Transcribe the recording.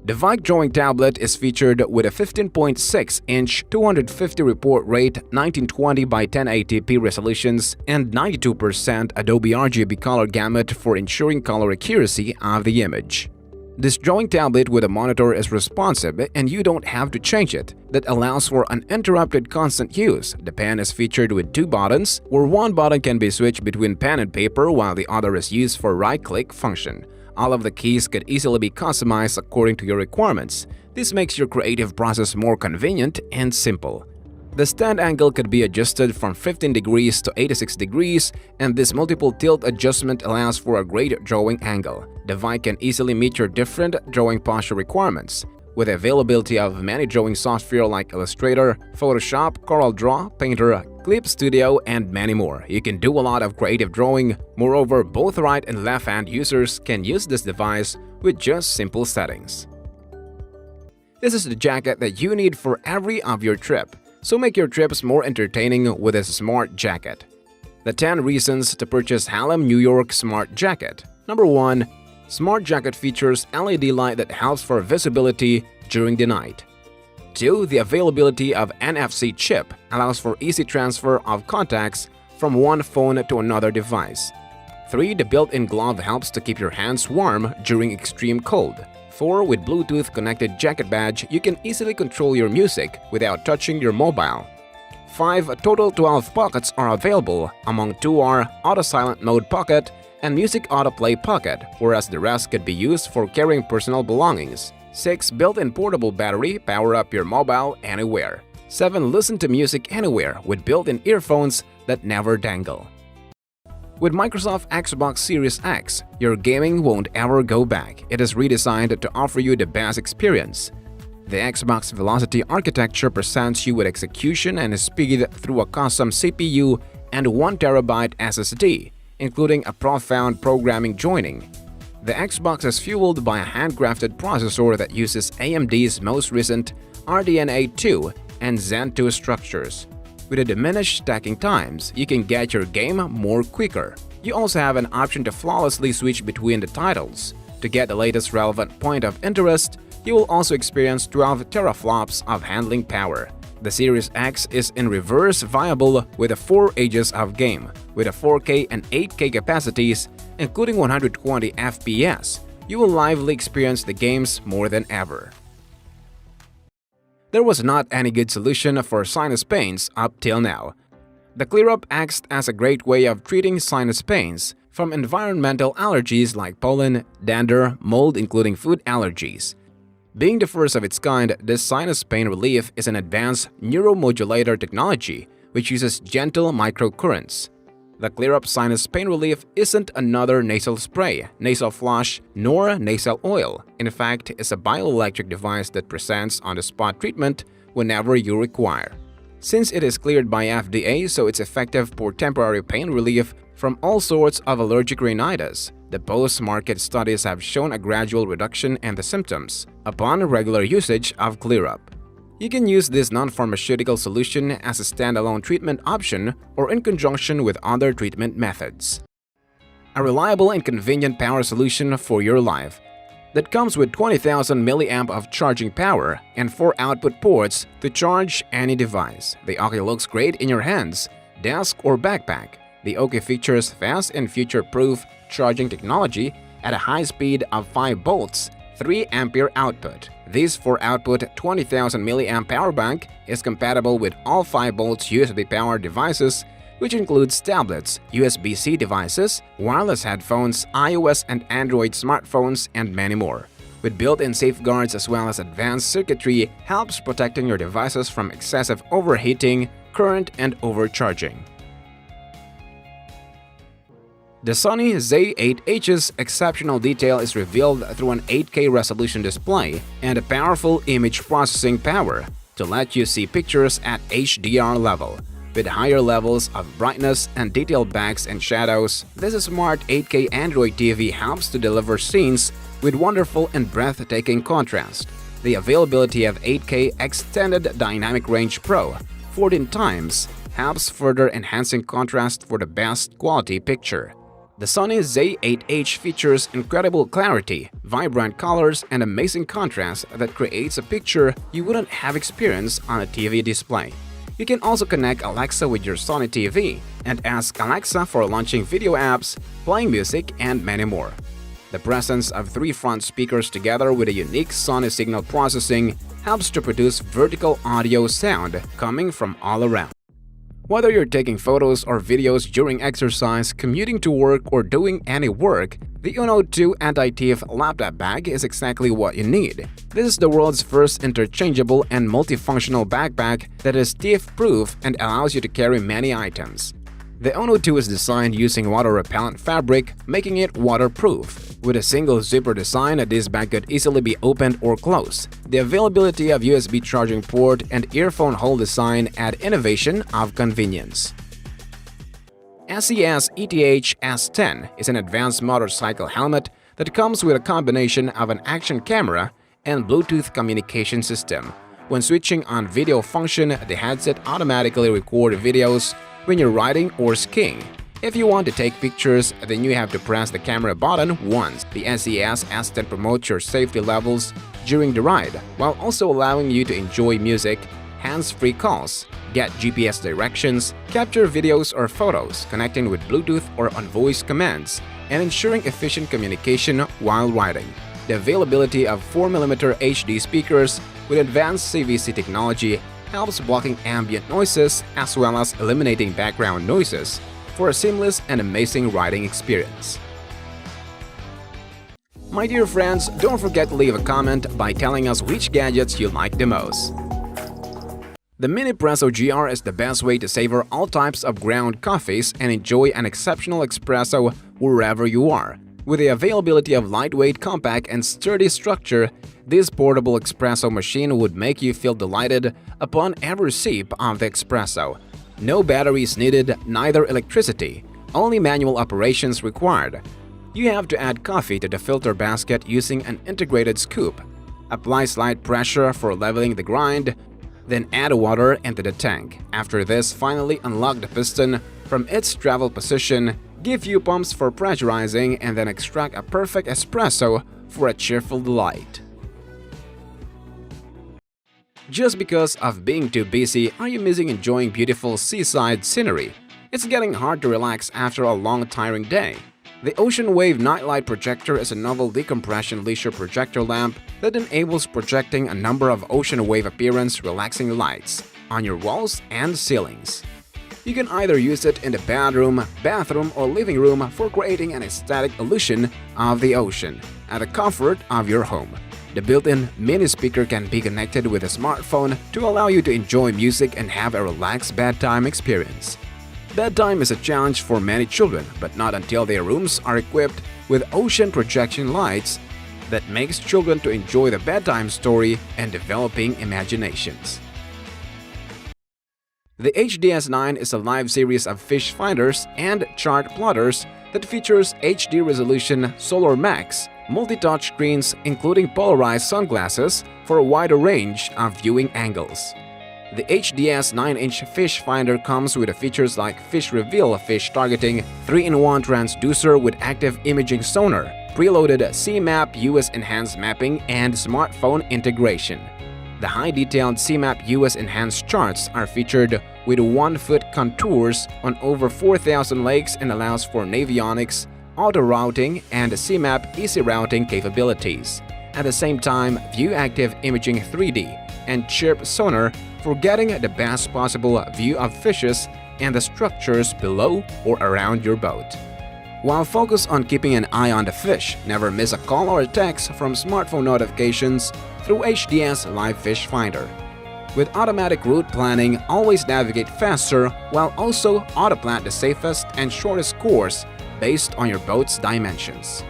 The VEIKK drawing tablet is featured with a 15.6-inch 250 report rate 1920 by 1080p resolutions and 92% Adobe RGB color gamut for ensuring color accuracy of the image. This drawing tablet with a monitor is responsive and you don't have to change it. That allows for uninterrupted constant use. The pen is featured with 2 buttons, where one button can be switched between pen and paper while the other is used for right-click function. All of the keys could easily be customized according to your requirements. This makes your creative process more convenient and simple. The stand angle could be adjusted from 15 degrees to 86 degrees, and this multiple tilt adjustment allows for a great drawing angle. The VEIKK can easily meet your different drawing posture requirements. With the availability of many drawing software like Illustrator, Photoshop, CorelDRAW, Painter, Clip Studio, and many more, you can do a lot of creative drawing. Moreover, both right and left-hand users can use this device with just simple settings. This is the jacket that you need for every of your trip. So make your trips more entertaining with this smart jacket. The 10 reasons to purchase HALLAM New York Smart Jacket. Number 1. Smart jacket features LED light that helps for visibility during the night. 2. The availability of NFC chip allows for easy transfer of contacts from one phone to another device. 3. The built-in glove helps to keep your hands warm during extreme cold. 4. With Bluetooth-connected jacket badge, you can easily control your music without touching your mobile. 5. A total 12 pockets are available, among 2 are Auto Silent Mode Pocket and Music Autoplay Pocket, whereas the rest could be used for carrying personal belongings. 6. Built-in portable battery, power up your mobile anywhere. 7. Listen to music anywhere with built-in earphones that never dangle. With Microsoft Xbox Series X, your gaming won't ever go back. It is redesigned to offer you the best experience. The Xbox Velocity architecture presents you with execution and speed through a custom CPU and 1TB SSD, including a profound programming joining. The Xbox is fueled by a handcrafted processor that uses AMD's most recent RDNA 2 and Zen 2 structures. With the diminished stacking times, you can get your game more quicker. You also have an option to flawlessly switch between the titles. To get the latest relevant point of interest, you will also experience 12 teraflops of handling power. The Series X is in reverse viable with 4 ages of game, with a 4K and 8K capacities, including 120 FPS. You will lively experience the games more than ever. There was not any good solution for sinus pains up till now. The ClearUP acts as a great way of treating sinus pains from environmental allergies like pollen, dander, mold, including food allergies. Being the first of its kind, this sinus pain relief is an advanced neuromodulator technology which uses gentle microcurrents. The ClearUP Sinus Pain Relief isn't another nasal spray, nasal flush, nor nasal oil. In fact, it's a bioelectric device that presents on-the-spot treatment whenever you require. Since it is cleared by FDA, so it's effective for temporary pain relief from all sorts of allergic rhinitis. The post-market studies have shown a gradual reduction in the symptoms upon regular usage of ClearUP. You can use this non-pharmaceutical solution as a standalone treatment option or in conjunction with other treatment methods. A reliable and convenient power solution for your life that comes with 20,000 mAh of charging power and 4 output ports to charge any device. The AUKEY looks great in your hands, desk, or backpack. The AUKEY features fast and future-proof charging technology at a high speed of 5 volts, 3 ampere output. This 4-output 20,000 mAh power bank is compatible with all 5 volts USB-powered devices, which includes tablets, USB-C devices, wireless headphones, iOS and Android smartphones, and many more. With built-in safeguards as well as advanced circuitry, helps protecting your devices from excessive overheating, current, and overcharging. The Sony Z8H's exceptional detail is revealed through an 8K resolution display and a powerful image processing power to let you see pictures at HDR level. With higher levels of brightness and detailed backs and shadows, this smart 8K Android TV helps to deliver scenes with wonderful and breathtaking contrast. The availability of 8K Extended Dynamic Range Pro 14 times helps further enhancing contrast for the best quality picture. The Sony Z8H features incredible clarity, vibrant colors, and amazing contrast that creates a picture you wouldn't have experienced on a TV display. You can also connect Alexa with your Sony TV and ask Alexa for launching video apps, playing music, and many more. The presence of 3 front speakers together with a unique Sony signal processing helps to produce vertical audio sound coming from all around. Whether you're taking photos or videos during exercise, commuting to work, or doing any work, the UNO 2 anti-thief laptop bag is exactly what you need. This is the world's first interchangeable and multifunctional backpack that is thief-proof and allows you to carry many items. The UNO 2 is designed using water-repellent fabric, making it waterproof. With a single zipper design, this bag could easily be opened or closed. The availability of USB charging port and earphone hole design add innovation of convenience. SES ETH S10 is an advanced motorcycle helmet that comes with a combination of an action camera and Bluetooth communication system. When switching on video function, the headset automatically records videos when you're riding or skiing. If you want to take pictures, then you have to press the camera button once. The SES S10 promotes your safety levels during the ride, while also allowing you to enjoy music, hands-free calls, get GPS directions, capture videos or photos, connecting with Bluetooth or on voice commands, and ensuring efficient communication while riding. The availability of 4mm HD speakers with advanced CVC technology helps blocking ambient noises as well as eliminating background noises for a seamless and amazing riding experience. My dear friends, don't forget to leave a comment by telling us which gadgets you like the most. The Minipresso GR is the best way to savor all types of ground coffees and enjoy an exceptional espresso wherever you are. With the availability of lightweight, compact, and sturdy structure, this portable espresso machine would make you feel delighted upon every sip of the espresso. No batteries needed, neither electricity, only manual operations required. You have to add coffee to the filter basket using an integrated scoop. Apply slight pressure for leveling the grind, then add water into the tank. After this, finally unlock the piston from its travel position, give few pumps for pressurizing, and then extract a perfect espresso for a cheerful delight. Just because of being too busy, are you missing enjoying beautiful seaside scenery? It's getting hard to relax after a long, tiring day. The Ocean Wave Nightlight Projector is a novel decompression leisure projector lamp that enables projecting a number of ocean wave appearance relaxing lights on your walls and ceilings. You can either use it in the bedroom, bathroom, or living room for creating an aesthetic illusion of the ocean at the comfort of your home. The built-in mini speaker can be connected with a smartphone to allow you to enjoy music and have a relaxed bedtime experience. Bedtime is a challenge for many children, but not until their rooms are equipped with ocean projection lights that makes children to enjoy the bedtime story and developing imaginations. The HDS9 is a live series of fish finders and chart plotters that features HD resolution Solar Max multi-touch screens including polarized sunglasses for a wider range of viewing angles. The HDS 9-inch fish finder comes with features like fish reveal, fish targeting, 3-in-1 transducer with active imaging sonar, preloaded CMAP US enhanced mapping, and smartphone integration. The high-detailed CMAP US enhanced charts are featured with 1-foot contours on over 4,000 lakes and allows for navionics, auto-routing, and CMAP easy routing capabilities. At the same time, view active imaging 3D and chirp sonar for getting the best possible view of fishes and the structures below or around your boat. While focus on keeping an eye on the fish, never miss a call or a text from smartphone notifications through HDS Live Fish Finder. With automatic route planning, always navigate faster while also auto-plan the safest and shortest course based on your boat's dimensions.